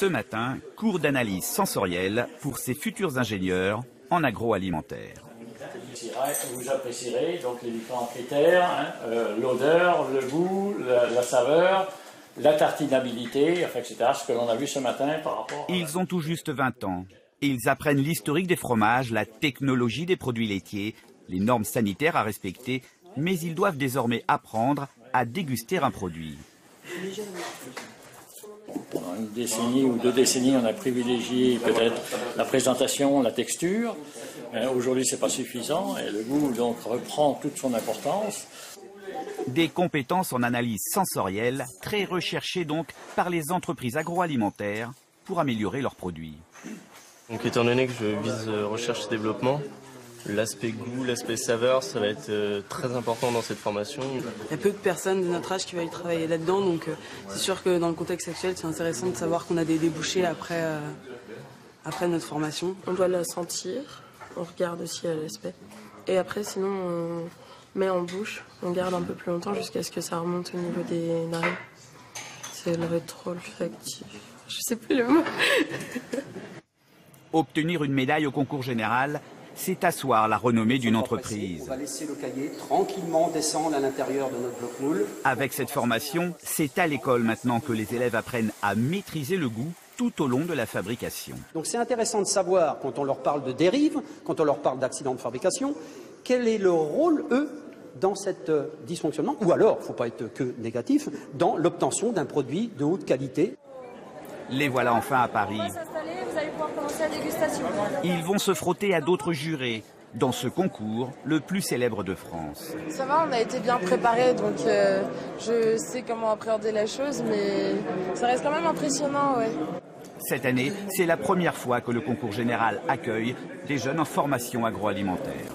Ce matin, cours d'analyse sensorielle pour ces futurs ingénieurs en agroalimentaire. Vous apprécierez donc les différents critères, l'odeur, le goût, la saveur, la tartinabilité, etc. Ce que l'on a vu ce matin par rapport... Ils ont tout juste 20 ans et ils apprennent l'historique des fromages, la technologie des produits laitiers, les normes sanitaires à respecter, mais ils doivent désormais apprendre à déguster un produit. Pendant une décennie ou 2 décennies, on a privilégié peut-être la présentation, la texture. Aujourd'hui, ce n'est pas suffisant et le goût donc reprend toute son importance. Des compétences en analyse sensorielle très recherchées donc par les entreprises agroalimentaires pour améliorer leurs produits. Donc, étant donné que je vise recherche et développement, l'aspect goût, l'aspect saveur, ça va être très important dans cette formation. Il y a peu de personnes de notre âge qui veulent travailler là-dedans, donc c'est sûr que dans le contexte actuel, c'est intéressant de savoir qu'on a des débouchés après notre formation. On doit la sentir, on regarde aussi à l'aspect. Et après, sinon, on met en bouche, on garde un peu plus longtemps jusqu'à ce que ça remonte au niveau des narines. C'est le rétro-olfactif. Je sais plus le mot. Obtenir une médaille au concours général, c'est asseoir la renommée d'une entreprise. On va laisser le cahier tranquillement descendre à l'intérieur de notre bloc moule. Avec cette formation, c'est à l'école maintenant que les élèves apprennent à maîtriser le goût tout au long de la fabrication. Donc c'est intéressant de savoir, quand on leur parle de dérive, quand on leur parle d'accident de fabrication, quel est leur rôle, eux, dans cet dysfonctionnement, ou alors, il ne faut pas être que négatif, dans l'obtention d'un produit de haute qualité. Les voilà enfin à Paris. Vous allez pouvoir commencer la dégustation. Ils vont se frotter à d'autres jurés dans ce concours le plus célèbre de France. Ça va, on a été bien préparés, donc je sais comment appréhender la chose, mais ça reste quand même impressionnant, ouais. Cette année, c'est la première fois que le concours général accueille des jeunes en formation agroalimentaire.